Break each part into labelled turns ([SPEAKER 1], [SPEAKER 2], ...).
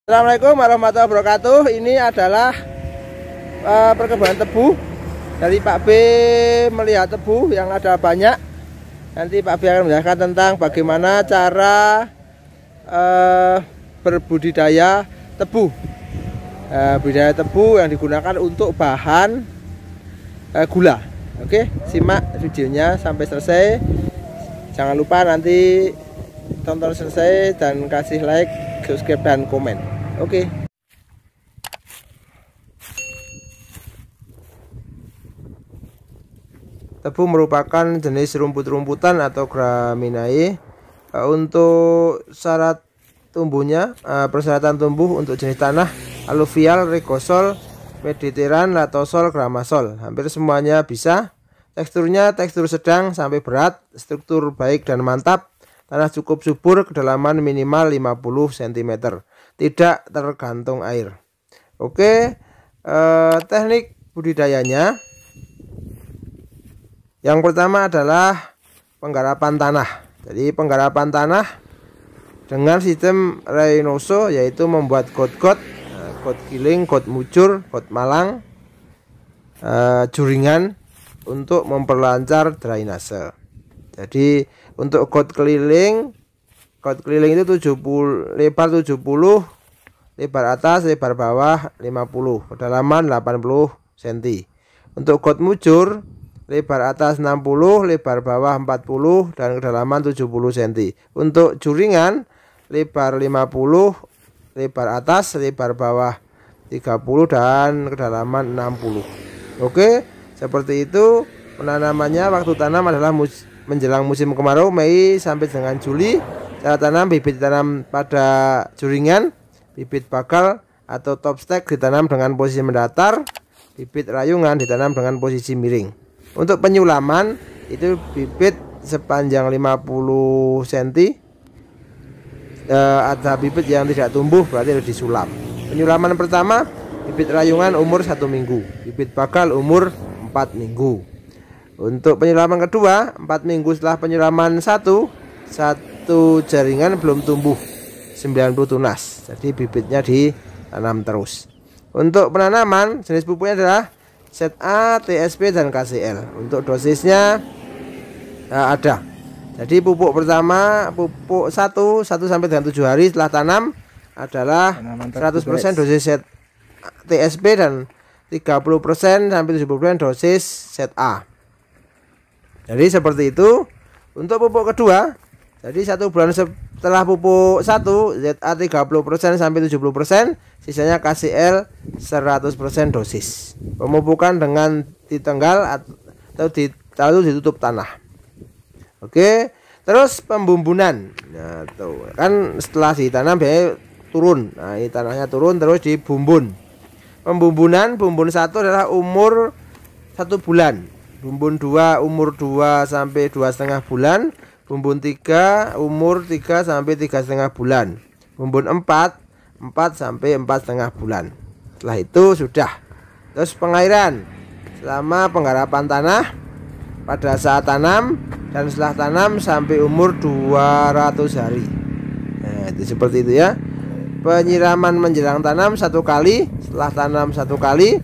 [SPEAKER 1] Assalamualaikum warahmatullahi wabarakatuh. Ini adalah perkebunan tebu dari Pak B. Melihat tebu yang ada banyak. Nanti Pak B akan menjelaskan tentang bagaimana cara berbudidaya tebu. Budidaya tebu yang digunakan untuk bahan gula. Oke, simak videonya sampai selesai. Jangan lupa nanti tonton selesai dan kasih like, subscribe dan komen. Oke. Tebu merupakan jenis rumput-rumputan atau Graminae. Untuk syarat tumbuhnya, persyaratan tumbuh untuk jenis tanah aluvial, regosol, mediteran, latosol, gramasol. Hampir semuanya bisa. Teksturnya tekstur sedang sampai berat, struktur baik dan mantap. Tanah cukup subur, kedalaman minimal 50 cm. Tidak tergantung air. Oke, teknik budidayanya. Yang pertama adalah penggarapan tanah. Jadi penggarapan tanah dengan sistem Reynoso, yaitu membuat got-got, got giling, got mujur, got malang, juringan untuk memperlancar drainase. Jadi untuk got keliling itu 70, lebar 70, lebar atas, lebar bawah 50, kedalaman 80 cm. Untuk got mujur, lebar atas 60, lebar bawah 40 dan kedalaman 70 cm. Untuk juringan, lebar 50, lebar atas, lebar bawah 30 dan kedalaman 60. Oke, seperti itu. Penanamannya, waktu tanam adalah menjelang musim kemarau, Mei sampai dengan Juli. Cara tanam, bibit ditanam pada juringan, bibit bakal atau top stack ditanam dengan posisi mendatar, bibit rayungan ditanam dengan posisi miring. Untuk penyulaman, itu bibit sepanjang 50 cm. Ada bibit yang tidak tumbuh, berarti harus disulam. Penyulaman pertama, bibit rayungan umur 1 minggu, bibit bakal umur 4 minggu. Untuk penyulaman kedua, 4 minggu setelah penyulaman satu jaringan belum tumbuh 90 tunas. Jadi bibitnya ditanam terus. Untuk penanaman, jenis pupuknya adalah ZA, TSP dan KCL. Untuk dosisnya ada. Jadi pupuk pertama, pupuk 1 sampai dengan 7 hari setelah tanam adalah 100% dosis TSP dan 30% sampai 70% dosis ZA. Jadi seperti itu. Untuk pupuk kedua, jadi 1 bulan setelah pupuk 1, ZA 30% sampai 70%, sisanya KCL 100% dosis. Pemupukan dengan ditenggal atau ditutup tanah. Oke, terus pembumbunan. Nah, tuh kan setelah ditanam biasanya turun. Nah, ini tanahnya turun terus dibumbun. Pembumbunan, bumbun 1 adalah umur 1 bulan. Bumbun 2 umur 2 sampai 2,5 bulan. Bumbun 3 umur 3 sampai 3,5 bulan. Bumbun 4 sampai 4,5 bulan. Setelah itu sudah. Terus pengairan selama penggarapan tanah, pada saat tanam dan setelah tanam sampai umur 200 hari. Nah, itu seperti itu ya. Penyiraman menjelang tanam 1 kali, setelah tanam 1 kali,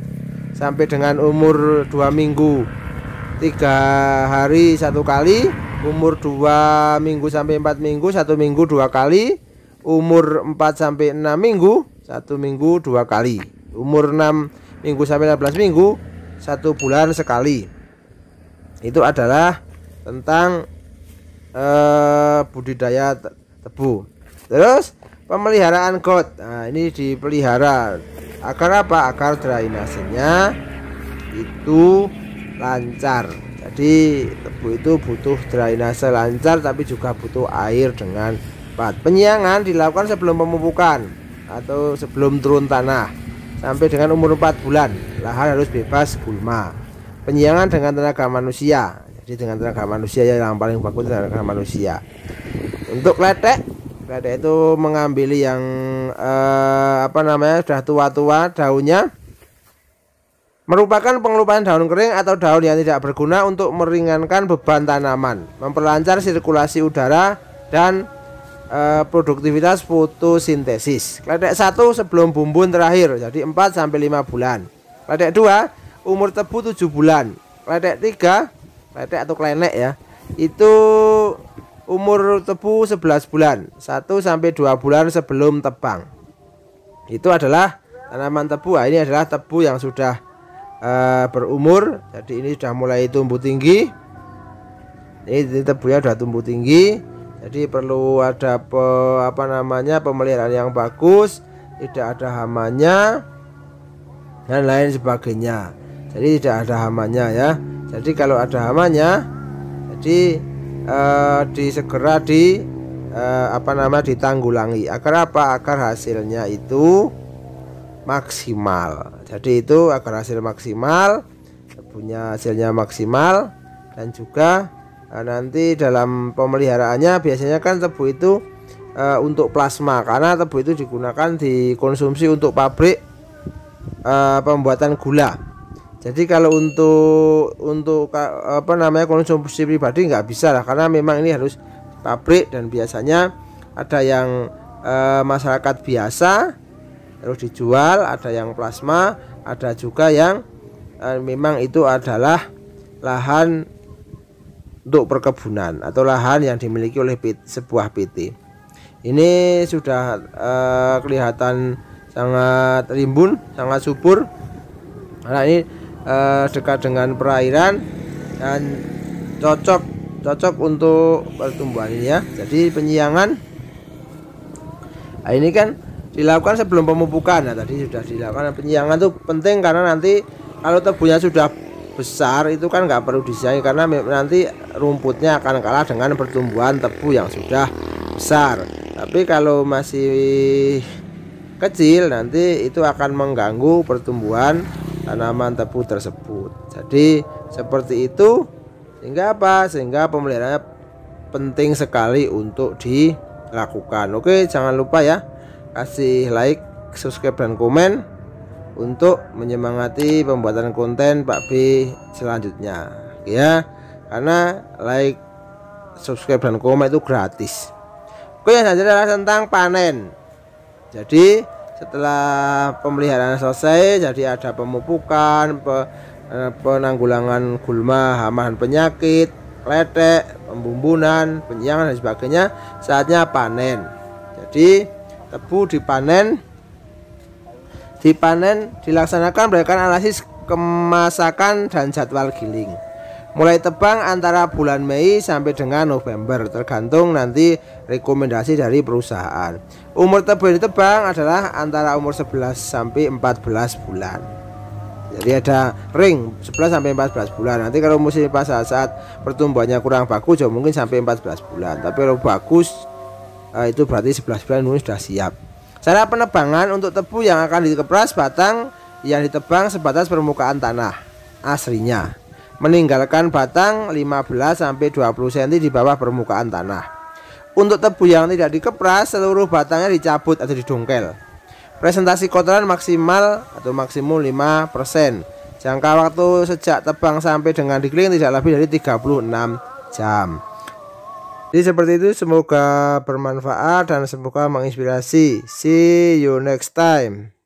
[SPEAKER 1] sampai dengan umur 2 minggu 3 hari 1 kali, umur 2 minggu sampai 4 minggu 1 minggu 2 kali, umur 4 sampai 6 minggu 1 minggu 2 kali, umur 6 minggu sampai 16 minggu 1 bulan sekali. Itu adalah tentang budidaya tebu. Terus pemeliharaan got. Nah, ini dipelihara agar apa? Agar drainasenya itu lancar. Jadi tebu itu butuh drainase lancar, tapi juga butuh air dengan cepat. Penyiangan dilakukan sebelum pemupukan atau sebelum turun tanah sampai dengan umur 4 bulan. Lahan harus bebas gulma. Penyiangan dengan tenaga manusia. Jadi dengan tenaga manusia yang paling bagus tenaga manusia. Untuk kletek itu mengambil yang sudah tua-tua daunnya, merupakan pengelupasan daun kering atau daun yang tidak berguna untuk meringankan beban tanaman, memperlancar sirkulasi udara dan produktivitas fotosintesis. Kletek 1 sebelum bumbun terakhir, jadi 4 sampai 5 bulan. Kletek 2 umur tebu 7 bulan. Kletek 3, kletek atau klenek ya, itu umur tebu 11 bulan, 1 sampai 2 bulan sebelum tebang. Itu adalah tanaman tebu. Ini adalah tebu yang sudah berumur, jadi ini sudah mulai tumbuh tinggi. Ini tebunya sudah tumbuh tinggi, jadi perlu ada pemeliharaan yang bagus, tidak ada hamanya dan lain sebagainya. Jadi tidak ada hamanya ya. Jadi kalau ada hamanya, jadi segera ditanggulangi agar apa? Agar hasilnya itu maksimal. Jadi itu agar hasil maksimal, punya hasilnya maksimal. Dan juga nanti dalam pemeliharaannya biasanya kan tebu itu untuk plasma, karena tebu itu dikonsumsi untuk pabrik pembuatan gula. Jadi kalau untuk konsumsi pribadi nggak bisa lah, karena memang ini harus pabrik. Dan biasanya ada yang masyarakat biasa terus dijual, ada yang plasma, ada juga yang memang itu adalah lahan untuk perkebunan atau lahan yang dimiliki oleh sebuah PT. Ini sudah kelihatan sangat rimbun, sangat subur. Nah, ini dekat dengan perairan dan cocok untuk pertumbuhan ini ya. Jadi penyiangan ini kan dilakukan sebelum pemupukan. Nah, tadi sudah dilakukan penyiangan itu penting, karena nanti kalau tebunya sudah besar itu kan nggak perlu disiangi, karena nanti rumputnya akan kalah dengan pertumbuhan tebu yang sudah besar. Tapi kalau masih kecil nanti itu akan mengganggu pertumbuhan tanaman tebu tersebut. Jadi seperti itu, sehingga apa? Sehingga pemeliharaannya penting sekali untuk dilakukan. Oke, jangan lupa ya, kasih like, subscribe dan komen untuk menyemangati pembuatan konten Pak B selanjutnya ya, karena like, subscribe dan komen itu gratis. Oke, yang selanjutnya adalah tentang panen. Jadi setelah pemeliharaan selesai, jadi ada pemupukan, penanggulangan gulma, hama dan penyakit, kletek, pembumbunan, penyiangan dan sebagainya. Saatnya panen. Jadi tebu dipanen dilaksanakan berdasarkan analisis kemasakan dan jadwal giling. Mulai tebang antara bulan Mei sampai dengan November, tergantung nanti rekomendasi dari perusahaan. Umur tebu yang ditebang adalah antara umur 11 sampai 14 bulan. Jadi ada ring 11 sampai 14 bulan. Nanti kalau musim pas saat pertumbuhannya kurang bagus, ya mungkin sampai 14 bulan. Tapi kalau bagus itu berarti 11 bulan mungkin sudah siap. Cara penebangan untuk tebu yang akan dikepras, batang yang ditebang sebatas permukaan tanah aslinya, meninggalkan batang 15 sampai 20 cm di bawah permukaan tanah. Untuk tebu yang tidak dikepras, seluruh batangnya dicabut atau didongkel. Presentasi kotoran maksimal atau maksimum 5%. Jangka waktu sejak tebang sampai dengan digiling tidak lebih dari 36 jam. Jadi seperti itu, semoga bermanfaat dan semoga menginspirasi. See you next time.